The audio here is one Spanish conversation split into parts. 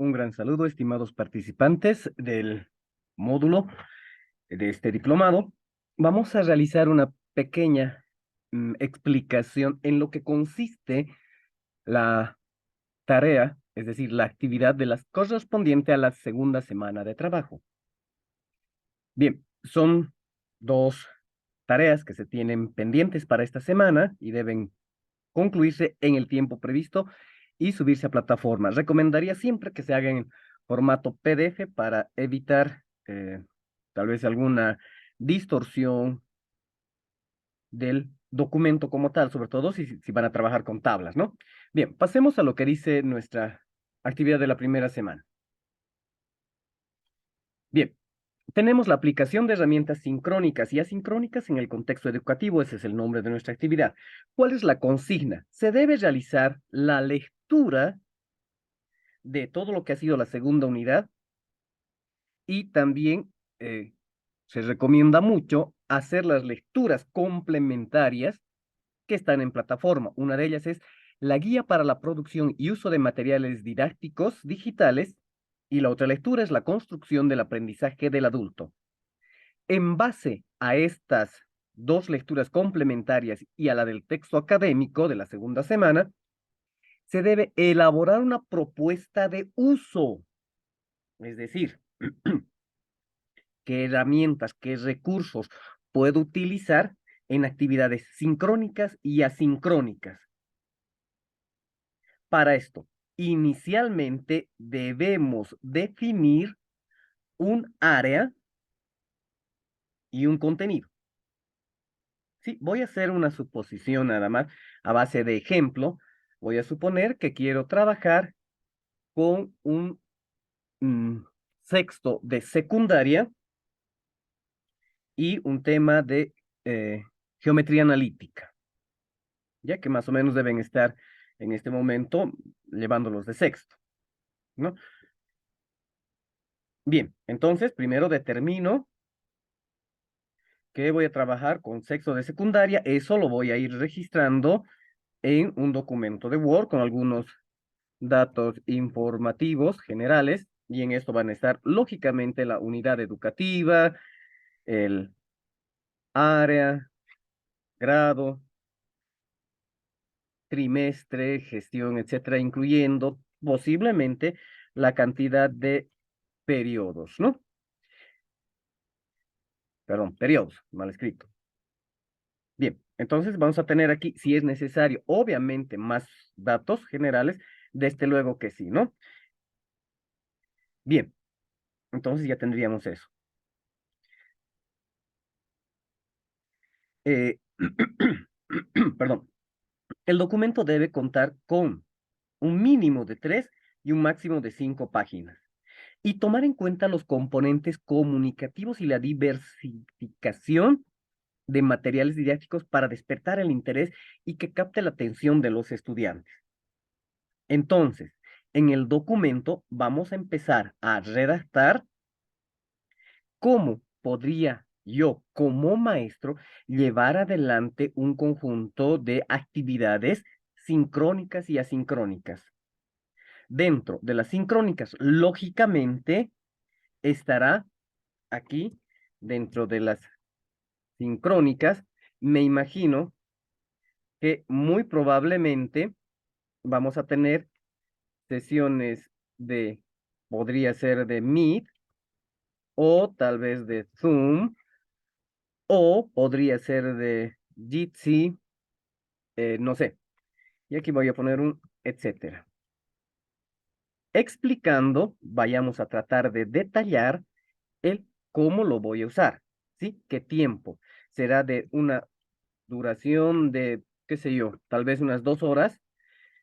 Un gran saludo, estimados participantes del módulo de este diplomado. Vamos a realizar una pequeña explicación en lo que consiste la tarea, es decir, la actividad de las correspondiente a la segunda semana de trabajo. Bien, son dos tareas que se tienen pendientes para esta semana y deben concluirse en el tiempo previsto y subirse a plataforma. Recomendaría siempre que se haga en formato PDF para evitar tal vez alguna distorsión del documento como tal, sobre todo si van a trabajar con tablas, ¿no? Bien, pasemos a lo que dice nuestra actividad de la primera semana. Bien, tenemos la aplicación de herramientas sincrónicas y asincrónicas en el contexto educativo. Ese es el nombre de nuestra actividad. ¿Cuál es la consigna? Se debe realizar la lectura de todo lo que ha sido la segunda unidad y también se recomienda mucho hacer las lecturas complementarias que están en plataforma. Una de ellas es la guía para la producción y uso de materiales didácticos digitales y la otra lectura es la construcción del aprendizaje del adulto. En base a estas dos lecturas complementarias y a la del texto académico de la segunda semana, se debe elaborar una propuesta de uso, es decir, qué herramientas, qué recursos puedo utilizar en actividades sincrónicas y asincrónicas. Para esto, inicialmente debemos definir un área y un contenido. Sí, voy a hacer una suposición nada más a base de ejemplo. Voy a suponer que quiero trabajar con un sexto de secundaria y un tema de geometría analítica, ya que más o menos deben estar en este momento llevándolos de sexto, ¿no? Bien, entonces primero determino que voy a trabajar con sexto de secundaria. Eso lo voy a ir registrando en un documento de Word con algunos datos informativos generales y en esto van a estar lógicamente la unidad educativa, el área, grado, trimestre, gestión, etcétera, incluyendo posiblemente la cantidad de periodos, ¿no? Perdón, periodos, mal escrito. Bien, entonces vamos a tener aquí, si es necesario, obviamente más datos generales, desde luego que sí, ¿no? Bien, entonces ya tendríamos eso. Eh, perdón, el documento debe contar con un mínimo de 3 y un máximo de 5 páginas. Y tomar en cuenta los componentes comunicativos y la diversificación de materiales didácticos para despertar el interés y que capte la atención de los estudiantes. Entonces, en el documento vamos a empezar a redactar cómo podría yo, como maestro, llevar adelante un conjunto de actividades sincrónicas y asincrónicas. Dentro de las sincrónicas, lógicamente, estará aquí, dentro de las sincrónicas, me imagino que muy probablemente vamos a tener sesiones de, podría ser de Meet o tal vez de Zoom o podría ser de Jitsi, no sé. Y aquí voy a poner un etcétera. Explicando, vayamos a tratar de detallar el cómo lo voy a usar, ¿sí? ¿Qué tiempo? Será de una duración de, qué sé yo, tal vez unas 2 horas.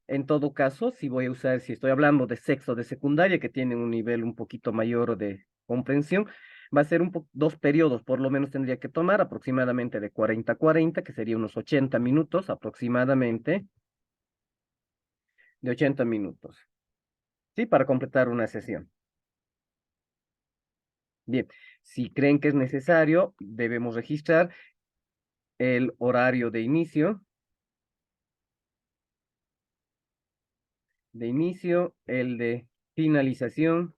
En todo caso, si voy a usar, si estoy hablando de sexto de secundaria, que tienen un nivel un poquito mayor de comprensión, va a ser 2 periodos, por lo menos tendría que tomar aproximadamente de 40 a 40, que sería unos 80 minutos aproximadamente, de 80 minutos, ¿sí? Para completar una sesión. Bien, si creen que es necesario, debemos registrar el horario de inicio, el de finalización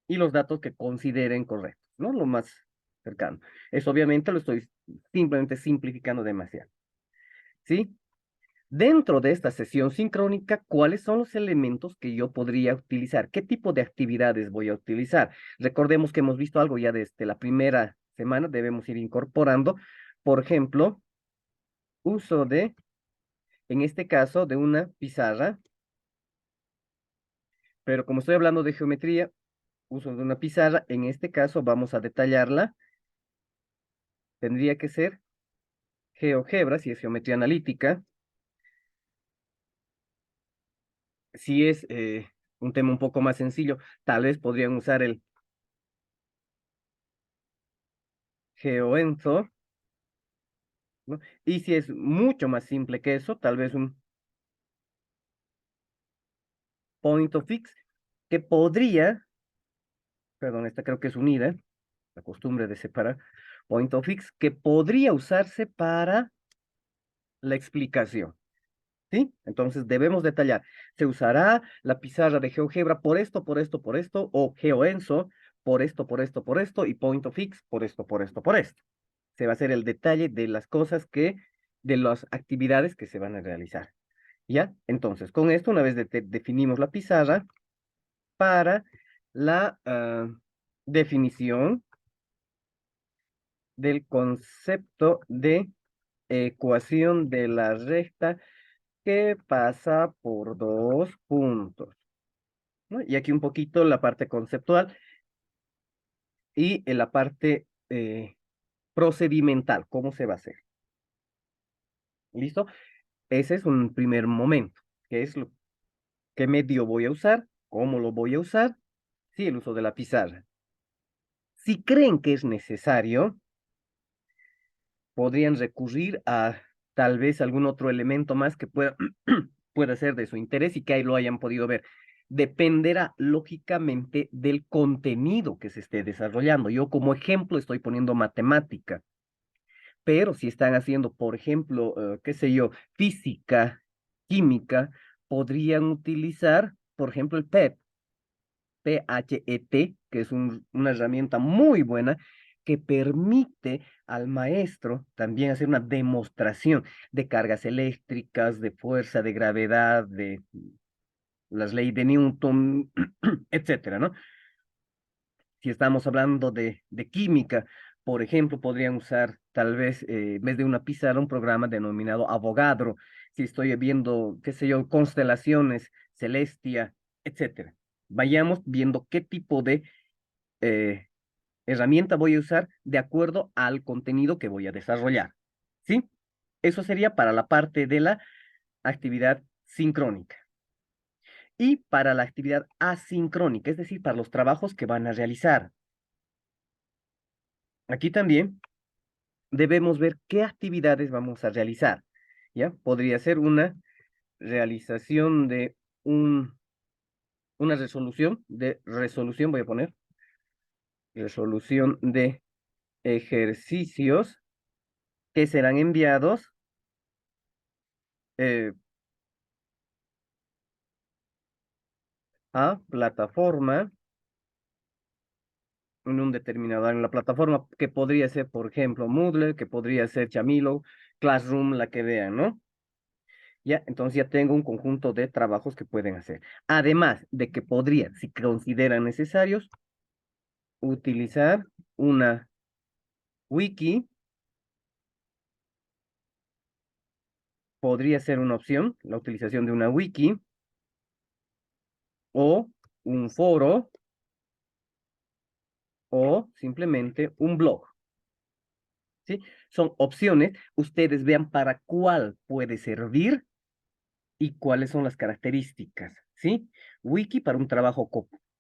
y los datos que consideren correctos, ¿no? Lo más cercano. Eso obviamente lo estoy simplemente simplificando demasiado, ¿sí? Dentro de esta sesión sincrónica, ¿cuáles son los elementos que yo podría utilizar? ¿Qué tipo de actividades voy a utilizar? Recordemos que hemos visto algo ya desde la primera semana, debemos ir incorporando, por ejemplo, uso de, en este caso, de una pizarra, pero como estoy hablando de geometría, uso de una pizarra, en este caso vamos a detallarla, tendría que ser GeoGebra, si es geometría analítica, si es un tema un poco más sencillo, tal vez podrían usar el GeoEnso, ¿no? Y si es mucho más simple que eso, tal vez un point of fix, que podría, perdón, esta creo que es unida, la costumbre de separar, point of fix, que podría usarse para la explicación, ¿sí? Entonces debemos detallar, se usará la pizarra de GeoGebra por esto, por esto, por esto, o GeoEnso por esto, por esto, por esto, y point of fix por esto, por esto, por esto. Se va a hacer el detalle de las cosas que, de las actividades que se van a realizar. ¿Ya? Entonces, con esto, una vez definimos la pizarra, para la definición del concepto de ecuación de la recta que pasa por dos puntos, ¿no? Y aquí un poquito la parte conceptual y en la parte procedimental, cómo se va a hacer. ¿Listo? Ese es un primer momento, que es lo, qué medio voy a usar, cómo lo voy a usar, sí, el uso de la pizarra. Si creen que es necesario, podrían recurrir a tal vez algún otro elemento más que pueda, pueda ser de su interés y que ahí lo hayan podido ver. Dependerá lógicamente del contenido que se esté desarrollando. Yo como ejemplo estoy poniendo matemática, pero si están haciendo, por ejemplo, qué sé yo, física, química, podrían utilizar, por ejemplo, el PET, PHET, que es una herramienta muy buena que permite al maestro también hacer una demostración de cargas eléctricas, de fuerza, de gravedad, de las leyes de Newton, etcétera, ¿no? Si estamos hablando de química, por ejemplo, podrían usar tal vez en vez de una pizarra un programa denominado Avogadro. Si estoy viendo, qué sé yo, constelaciones, Celestia, etcétera. Vayamos viendo qué tipo de eh, herramienta voy a usar de acuerdo al contenido que voy a desarrollar. ¿Sí? Eso sería para la parte de la actividad sincrónica. Y para la actividad asincrónica, es decir, para los trabajos que van a realizar. Aquí también debemos ver qué actividades vamos a realizar. ¿Ya? Podría ser una realización de una resolución, voy a poner, resolución de ejercicios que serán enviados eh, a plataforma en un determinado en la plataforma que podría ser, por ejemplo, Moodle, que podría ser Chamilo, Classroom, la que vean, ¿no? Ya, entonces ya tengo un conjunto de trabajos que pueden hacer. Además de que podrían, si consideran necesarios, utilizar una wiki, podría ser una opción, la utilización de una wiki o un foro o simplemente un blog. ¿Sí? Son opciones, ustedes vean para cuál puede servir y cuáles son las características, ¿sí? Wiki para un trabajo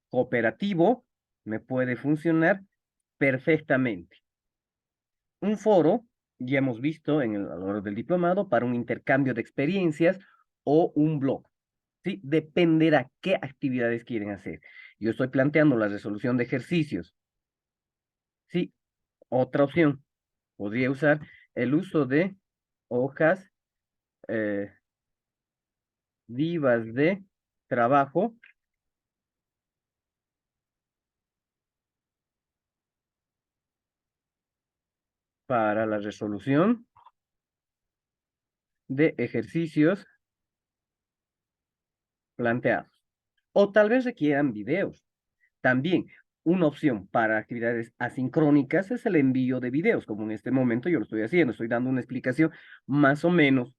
cooperativo me puede funcionar perfectamente. Un foro, ya hemos visto a lo largo del diplomado, para un intercambio de experiencias o un blog, ¿sí? Dependerá qué actividades quieren hacer. Yo estoy planteando la resolución de ejercicios, ¿sí? Otra opción, podría usar el uso de hojas eh, vivas de trabajo para la resolución de ejercicios planteados. O tal vez requieran videos. También, una opción para actividades asincrónicas es el envío de videos, como en este momento yo lo estoy haciendo. Estoy dando una explicación más o menos,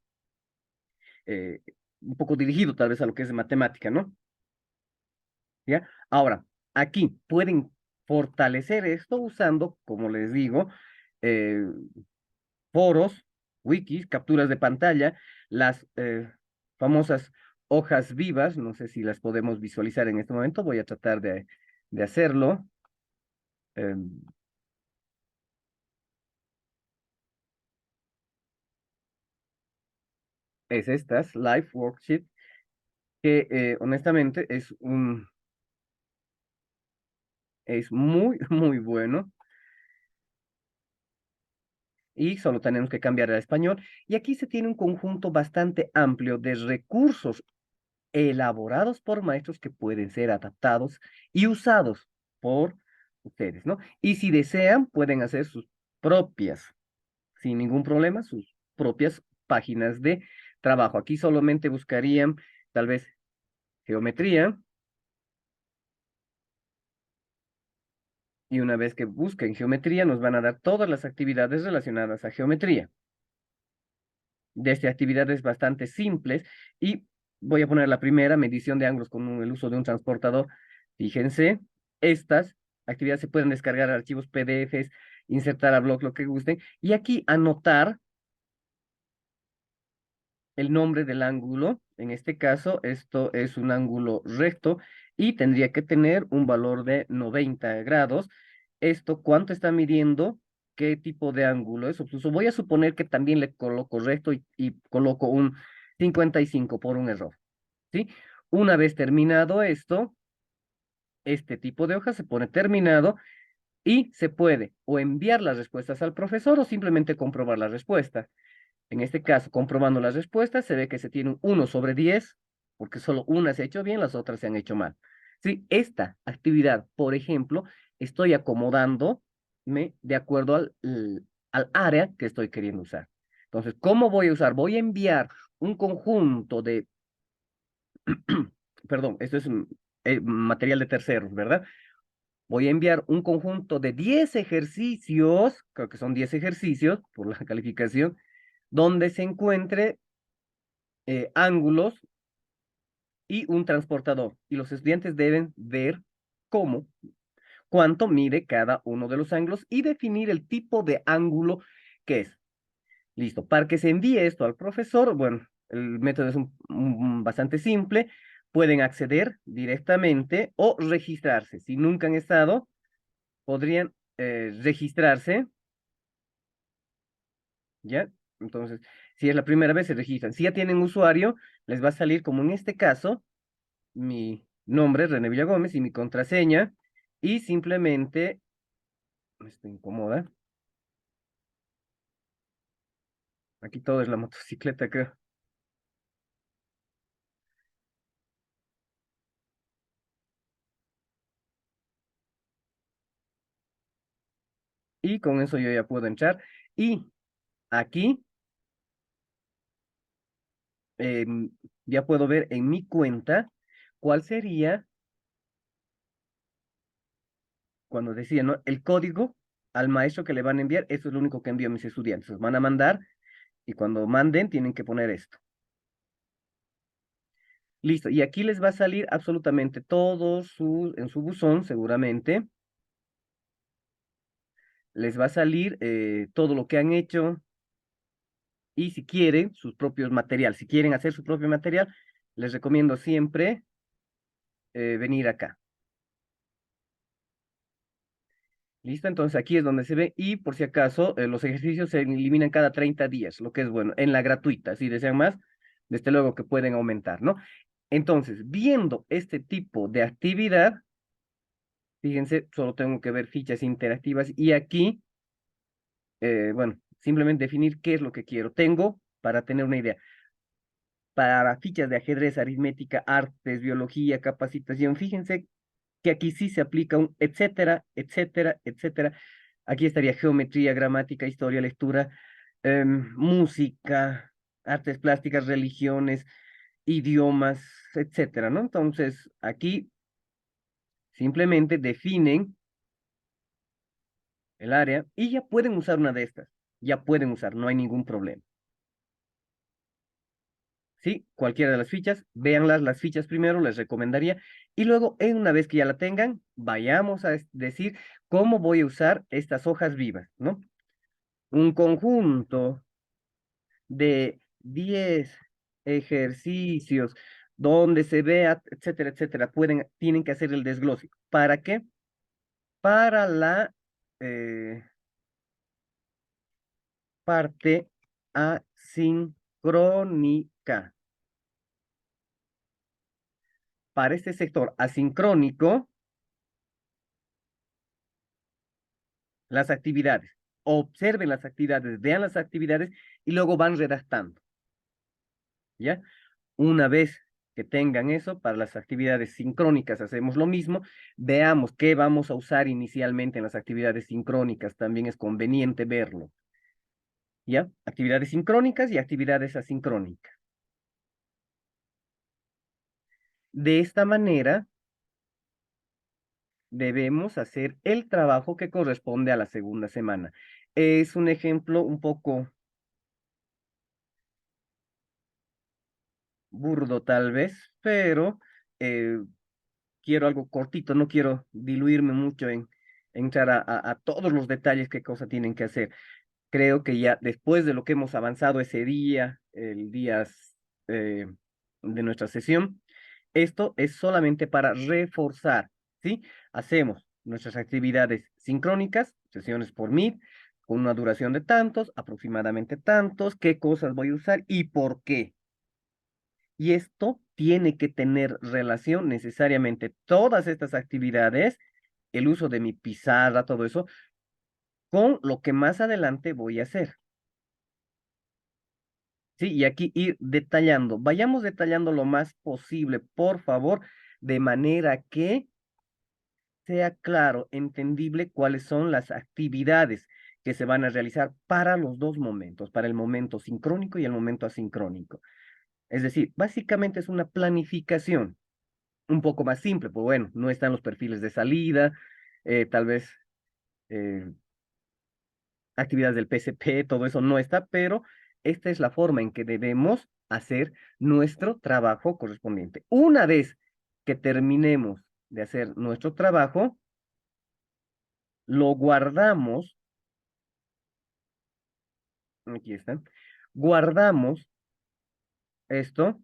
eh, un poco dirigido tal vez a lo que es de matemática, ¿no? ¿Ya? Ahora, aquí pueden fortalecer esto usando, como les digo, eh, foros, wikis, capturas de pantalla, las famosas hojas vivas, no sé si las podemos visualizar en este momento, voy a tratar de hacerlo. em, es estas, Live Worksheet, que honestamente es muy, muy bueno y solo tenemos que cambiar al español. Y aquí se tiene un conjunto bastante amplio de recursos elaborados por maestros que pueden ser adaptados y usados por ustedes, ¿no? Y si desean, pueden hacer sus propias, sin ningún problema, sus propias páginas de trabajo. Aquí solamente buscarían tal vez geometría y una vez que busquen geometría nos van a dar todas las actividades relacionadas a geometría. Desde actividades bastante simples y voy a poner la primera, medición de ángulos con el uso de un transportador. Fíjense, estas actividades se pueden descargar archivos PDFs, insertar a blog, lo que gusten, y aquí anotar el nombre del ángulo. En este caso, esto es un ángulo recto y tendría que tener un valor de 90 grados. Esto, ¿cuánto está midiendo? ¿Qué tipo de ángulo es? Incluso voy a suponer que también le coloco recto y coloco un 55 por un error, ¿sí? Una vez terminado esto, este tipo de hoja se pone terminado y se puede o enviar las respuestas al profesor o simplemente comprobar la respuesta. En este caso, comprobando las respuestas, se ve que se tiene un 1/10, porque solo una se ha hecho bien, las otras se han hecho mal. Sí, esta actividad, por ejemplo, estoy acomodándome de acuerdo al área que estoy queriendo usar. Entonces, ¿cómo voy a usar? Voy a enviar un conjunto de, perdón, esto es material de terceros, ¿verdad? Voy a enviar un conjunto de 10 ejercicios, creo que son 10 ejercicios por la calificación, donde se encuentre ángulos y un transportador. Y los estudiantes deben ver cómo, cuánto mide cada uno de los ángulos y definir el tipo de ángulo que es. Listo. Para que se envíe esto al profesor, bueno, el método es bastante simple. Pueden acceder directamente o registrarse. Si nunca han estado, podrían registrarse, ¿ya? Entonces, si es la primera vez, se registran. Si ya tienen usuario, les va a salir como en este caso mi nombre, René Villagómez, y mi contraseña, y simplemente, esto incomoda, aquí todo es la motocicleta, creo, y con eso yo ya puedo entrar, y aquí em, ya puedo ver en mi cuenta cuál sería, cuando decía, ¿no? El código al maestro que le van a enviar, eso es lo único que envío a mis estudiantes, los van a mandar, y cuando manden tienen que poner esto. Listo, y aquí les va a salir absolutamente todo en su buzón, seguramente, les va a salir todo lo que han hecho y si quieren sus propios materiales, si quieren hacer su propio material, les recomiendo siempre venir acá. ¿Listo? Entonces aquí es donde se ve y por si acaso los ejercicios se eliminan cada 30 días, lo que es bueno, en la gratuita. Si desean más, desde luego que pueden aumentar, ¿no? Entonces, viendo este tipo de actividad, fíjense, solo tengo que ver fichas interactivas y aquí bueno, simplemente definir qué es lo que quiero. Tengo, para tener una idea, para fichas de ajedrez, aritmética, artes, biología, capacitación. Fíjense que aquí sí se aplica un etcétera, etcétera, etcétera. Aquí estaría geometría, gramática, historia, lectura, música, artes plásticas, religiones, idiomas, etcétera, ¿no? Entonces, aquí simplemente definen el área y ya pueden usar una de estas. Ya pueden usar, no hay ningún problema. ¿Sí? Cualquiera de las fichas, véanlas las fichas primero, les recomendaría. Y luego, una vez que ya la tengan, vayamos a decir cómo voy a usar estas hojas vivas, ¿no? Un conjunto de 10 ejercicios donde se vea, etcétera, etcétera, tienen que hacer el desglose. ¿Para qué? Para la eh, parte asincrónica. Para este sector asincrónico, las actividades. Observen las actividades, vean las actividades y luego van redactando, ¿ya? Una vez que tengan eso, para las actividades sincrónicas hacemos lo mismo. Veamos qué vamos a usar inicialmente en las actividades sincrónicas. También es conveniente verlo, ¿ya? Actividades sincrónicas y actividades asincrónicas. De esta manera, debemos hacer el trabajo que corresponde a la segunda semana. Es un ejemplo un poco burdo tal vez, pero eh, quiero algo cortito, no quiero diluirme mucho en entrar a todos los detalles qué cosa tienen que hacer. Creo que ya después de lo que hemos avanzado ese día, el día eh, de nuestra sesión, esto es solamente para reforzar, ¿sí? Hacemos nuestras actividades sincrónicas, sesiones por Meet, con una duración de tantos, aproximadamente tantos, qué cosas voy a usar y por qué. Y esto tiene que tener relación necesariamente todas estas actividades, el uso de mi pizarra, todo eso, con lo que más adelante voy a hacer. Sí, y aquí ir detallando. Vayamos detallando lo más posible, por favor, de manera que sea claro, entendible cuáles son las actividades que se van a realizar para los dos momentos, para el momento sincrónico y el momento asincrónico. Es decir, básicamente es una planificación un poco más simple, pues bueno, no están los perfiles de salida, tal vez eh, actividades del PCP, todo eso no está, pero esta es la forma en que debemos hacer nuestro trabajo correspondiente. Una vez que terminemos de hacer nuestro trabajo, lo guardamos, aquí está, guardamos esto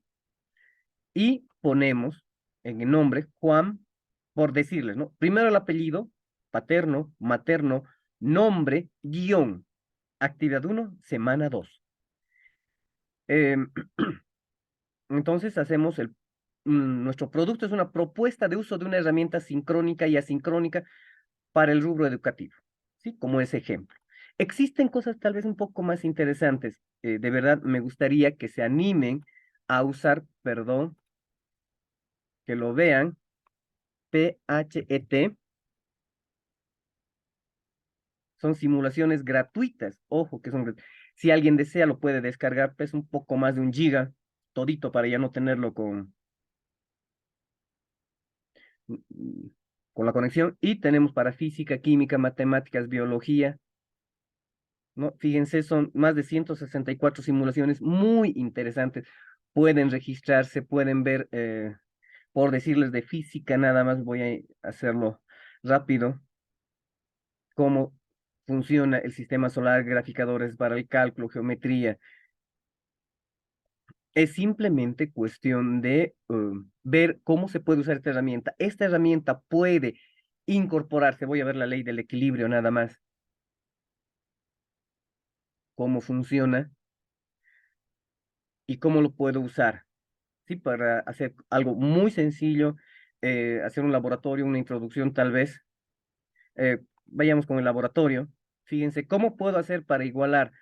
y ponemos en el nombre Juan, por decirles, ¿no? Primero el apellido, paterno, materno, nombre, guión, actividad 1, semana 2. Entonces hacemos nuestro producto es una propuesta de uso de una herramienta sincrónica y asincrónica para el rubro educativo, ¿sí? Como ese ejemplo. Existen cosas tal vez un poco más interesantes. De verdad, me gustaría que se animen a usar, perdón, que lo vean, PHET, son simulaciones gratuitas. Ojo, que son, si alguien desea, lo puede descargar, pesa un poco más de 1 GB, todito para ya no tenerlo mm, con la conexión. Y tenemos para física, química, matemáticas, biología, ¿no? Fíjense, son más de 164 simulaciones muy interesantes. Pueden registrarse, pueden ver, por decirles de física, nada más voy a hacerlo rápido, cómo funciona el sistema solar, graficadores para el cálculo, geometría. Es simplemente cuestión de ver cómo se puede usar esta herramienta. Esta herramienta puede incorporarse, voy a ver la ley del equilibrio nada más, cómo funciona y cómo lo puedo usar. Sí, para hacer algo muy sencillo, hacer un laboratorio, una introducción tal vez. Vayamos con el laboratorio. Fíjense, ¿cómo puedo hacer para igualar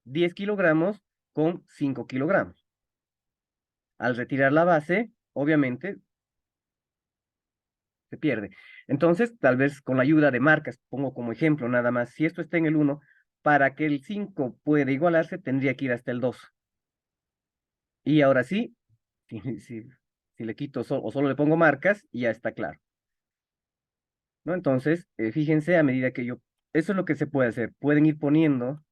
10 kilogramos con 5 kilogramos. Al retirar la base, obviamente, se pierde. Entonces, tal vez con la ayuda de marcas, pongo como ejemplo nada más, si esto está en el 1, para que el 5 pueda igualarse, tendría que ir hasta el 2. Y ahora sí, si, si, si le quito o solo le pongo marcas, ya está claro, ¿no? Entonces, fíjense a medida que yo, eso es lo que se puede hacer. Pueden ir poniendo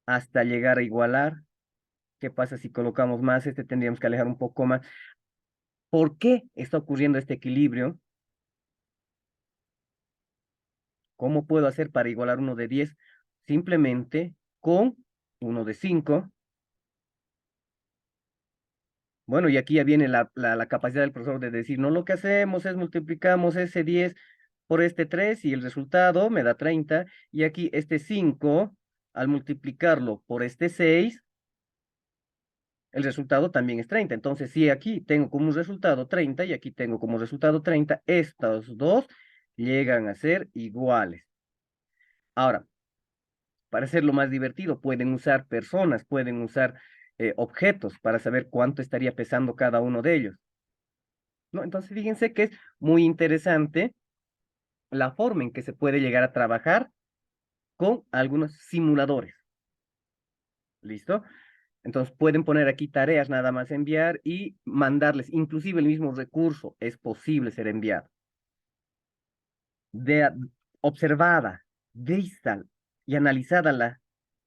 hasta llegar a igualar. ¿Qué pasa si colocamos más? Este tendríamos que alejar un poco más. ¿Por qué está ocurriendo este equilibrio? ¿Cómo puedo hacer para igualar uno de 10? Simplemente con uno de 5. Bueno, y aquí ya viene la capacidad del profesor de decir, no, lo que hacemos es multiplicamos ese 10 por este 3 y el resultado me da 30. Y aquí este 5 al multiplicarlo por este 6 el resultado también es 30. Entonces, si aquí tengo como un resultado 30 y aquí tengo como resultado 30, estos dos llegan a ser iguales. Ahora, para hacerlo más divertido, pueden usar personas, pueden usar objetos para saber cuánto estaría pesando cada uno de ellos, ¿no? Entonces, fíjense que es muy interesante la forma en que se puede llegar a trabajar con algunos simuladores. ¿Listo? Entonces pueden poner aquí tareas nada más enviar y mandarles, inclusive el mismo recurso es posible ser enviado. De, observada, vista y analizada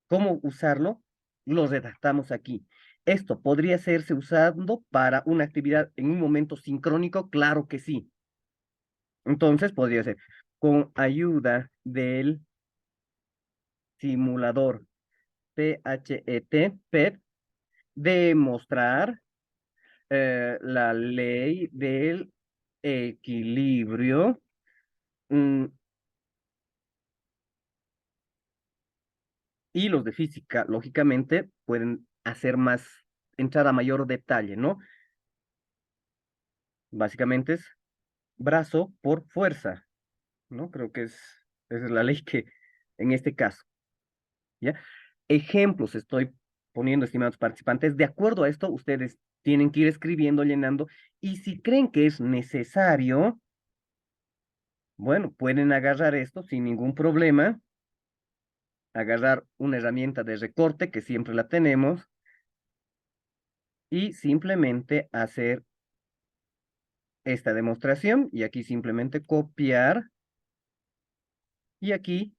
cómo usarlo, lo redactamos aquí. Esto podría hacerse usando para una actividad en un momento sincrónico, claro que sí. Entonces podría ser con ayuda del simulador PHET, demostrar la ley del equilibrio. mm, y los de física, lógicamente, pueden hacer más, entrar a mayor detalle, ¿no? Básicamente es brazo por fuerza, ¿no? Creo que esa es la ley que en este caso, ¿ya? Ejemplos estoy poniendo, estimados participantes. De acuerdo a esto, ustedes tienen que ir escribiendo, llenando, y si creen que es necesario, bueno, pueden agarrar esto sin ningún problema, agarrar una herramienta de recorte que siempre la tenemos y simplemente hacer esta demostración y aquí simplemente copiar y aquí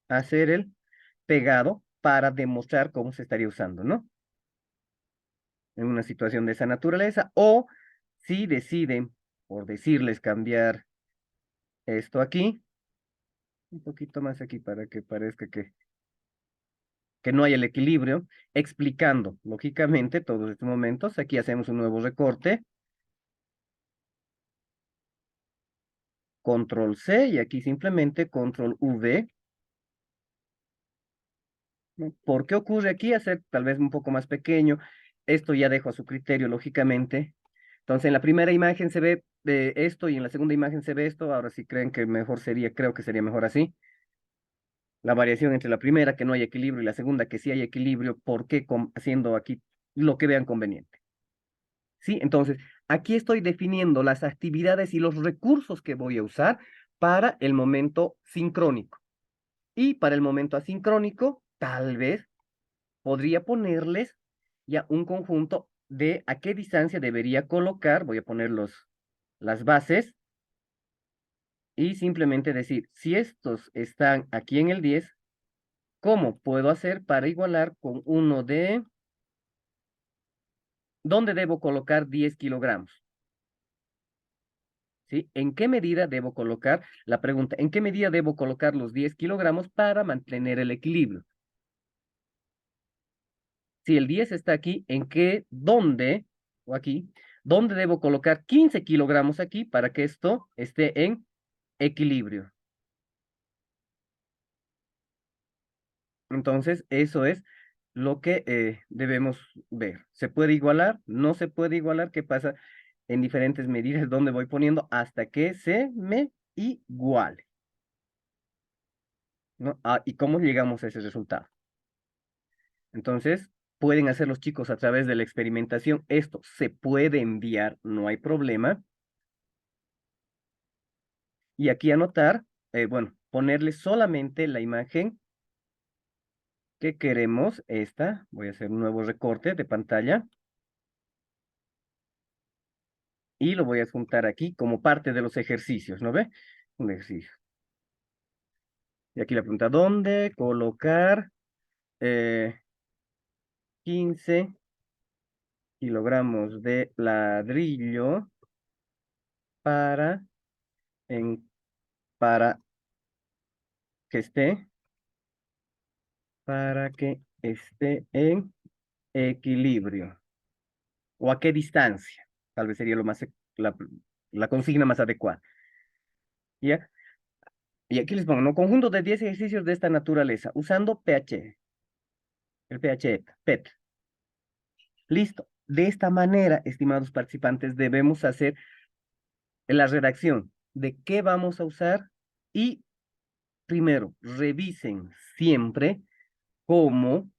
hacer el pegado para demostrar cómo se estaría usando, ¿no? En una situación de esa naturaleza o si deciden, por decirles, cambiar esto aquí, un poquito más aquí para que parezca que no hay el equilibrio, explicando lógicamente todos estos momentos. Aquí hacemos un nuevo recorte, control C y aquí simplemente control V. ¿No? ¿Por qué ocurre aquí? Hacer tal vez un poco más pequeño. Esto ya dejo a su criterio, lógicamente. Entonces, en la primera imagen se ve esto y en la segunda imagen se ve esto. Ahora sí creen que mejor sería, creo que sería mejor así. La variación entre la primera, que no hay equilibrio, y la segunda, que sí hay equilibrio. ¿Por qué haciendo aquí lo que vean conveniente? ¿Sí? Entonces, aquí estoy definiendo las actividades y los recursos que voy a usar para el momento sincrónico. Y para el momento asincrónico, tal vez podría ponerles ya un conjunto de a qué distancia debería colocar, voy a poner las bases y simplemente decir, si estos están aquí en el 10, ¿cómo puedo hacer para igualar con uno de, dónde debo colocar 10 kilogramos? ¿Sí? ¿En qué medida debo colocar, la pregunta, ¿en qué medida debo colocar los 10 kilogramos para mantener el equilibrio? Si el 10 está aquí, ¿en qué, dónde, o aquí, dónde debo colocar 15 kilogramos aquí para que esto esté en equilibrio? Entonces, eso es lo que debemos ver. ¿Se puede igualar? ¿No se puede igualar? ¿Qué pasa en diferentes medidas donde voy poniendo hasta que se me iguale? ¿No? ¿Y cómo llegamos a ese resultado? Entonces, pueden hacer los chicos a través de la experimentación. Esto se puede enviar, no hay problema. Y aquí anotar, bueno, ponerle solamente la imagen que queremos, esta. Voy a hacer un nuevo recorte de pantalla y lo voy a juntar aquí como parte de los ejercicios, ¿no ve? Un ejercicio. Y aquí la pregunta, ¿dónde colocar 15 kilogramos de ladrillo para, en, para que esté, para que esté en equilibrio? ¿O a qué distancia? Tal vez sería lo más, la consigna más adecuada. ¿Ya? Y aquí les pongo, ¿no? Conjunto de 10 ejercicios de esta naturaleza, usando pH, el pH PET. Listo. De esta manera, estimados participantes, debemos hacer la redacción de qué vamos a usar y primero, revisen siempre cómo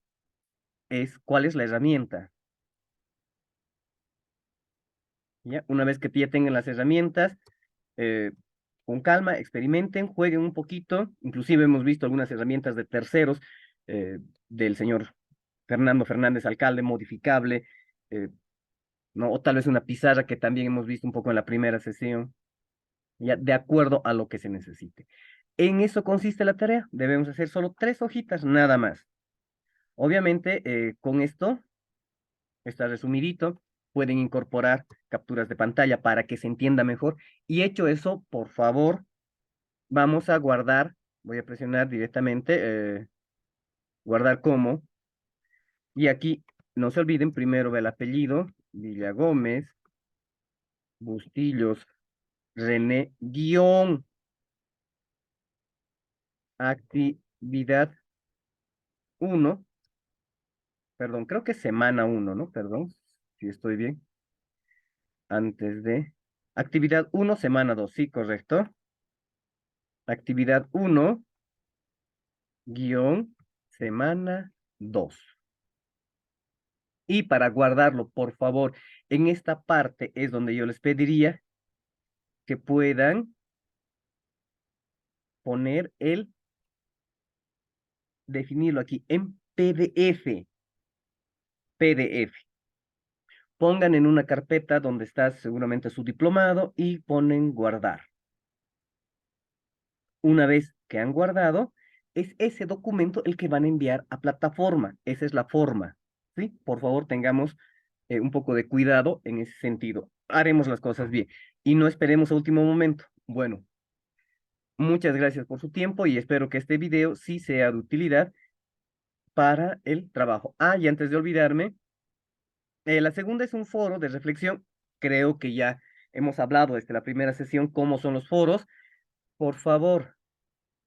cuál es la herramienta. ¿Ya? Una vez que ya tengan las herramientas, eh, con calma, experimenten, jueguen un poquito. Inclusive hemos visto algunas herramientas de terceros, del señor Fernando Fernández, alcalde, modificable, eh, ¿no? O tal vez una pizarra que también hemos visto un poco en la primera sesión, ya de acuerdo a lo que se necesite. En eso consiste la tarea. Debemos hacer solo 3 hojitas, nada más. Obviamente, con esto está resumidito. Pueden incorporar capturas de pantalla para que se entienda mejor. Y hecho eso, por favor, vamos a guardar. Voy a presionar directamente, guardar como. Y aquí, no se olviden, primero el apellido, Villagómez, Bustillos, René, guión, actividad 1, perdón, creo que semana 1, ¿no? Perdón, si estoy bien. Antes de. Actividad 1, semana 2, sí, correcto. Actividad 1, guión, semana 2. Y para guardarlo, por favor, en esta parte es donde yo les pediría que puedan poner definirlo aquí en PDF. PDF. Pongan en una carpeta donde está seguramente su diplomado y ponen guardar. Una vez que han guardado, es ese documento el que van a enviar a plataforma. Esa es la forma, ¿sí? Por favor, tengamos un poco de cuidado en ese sentido. Haremos las cosas bien y no esperemos a último momento. Bueno, muchas gracias por su tiempo y espero que este video sí sea de utilidad para el trabajo. Ah, y antes de olvidarme, la segunda es un foro de reflexión. Creo que ya hemos hablado desde la primera sesión cómo son los foros. Por favor,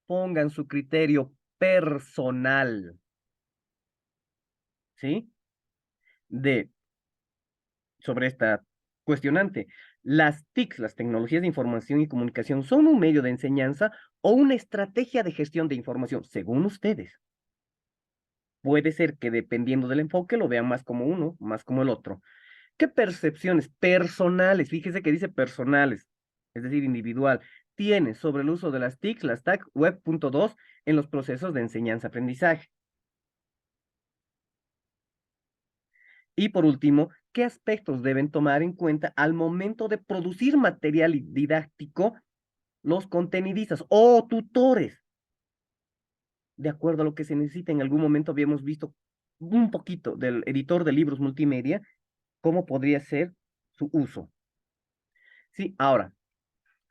pongan su criterio personal, ¿sí? De, sobre esta cuestionante. Las TICs, las tecnologías de información y comunicación, son un medio de enseñanza o una estrategia de gestión de información, según ustedes. Puede ser que dependiendo del enfoque lo vean más como uno, más como el otro. ¿Qué percepciones personales, fíjese que dice personales, es decir, individual, tiene sobre el uso de las TIC, las TAC Web.2 en los procesos de enseñanza-aprendizaje? Y por último, ¿qué aspectos deben tomar en cuenta al momento de producir material didáctico los contenidistas o tutores? De acuerdo a lo que se necesita, en algún momento habíamos visto un poquito del editor de libros multimedia, cómo podría ser su uso. Sí, ahora,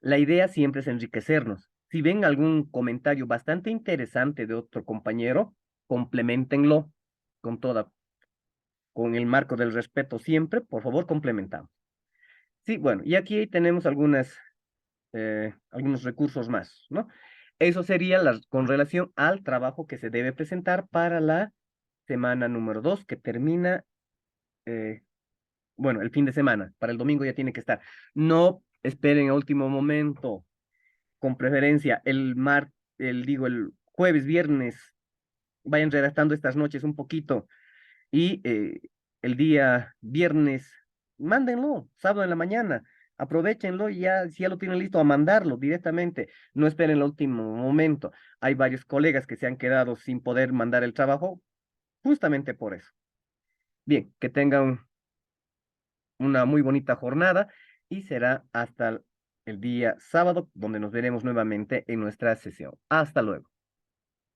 la idea siempre es enriquecernos. Si ven algún comentario bastante interesante de otro compañero, complementenlo con con el marco del respeto siempre, por favor, complementamos. Sí, bueno, y aquí tenemos algunos recursos más, ¿no? Eso sería con relación al trabajo que se debe presentar para la semana número 2, que termina, eh, bueno, el fin de semana. Para el domingo ya tiene que estar. No esperen a último momento, con preferencia el jueves, viernes, vayan redactando estas noches un poquito, Y el día viernes, mándenlo, sábado en la mañana, aprovechenlo y ya, si ya lo tienen listo, a mandarlo directamente. No esperen el último momento. Hay varios colegas que se han quedado sin poder mandar el trabajo justamente por eso. Bien, que tengan una muy bonita jornada y será hasta el día sábado donde nos veremos nuevamente en nuestra sesión. Hasta luego.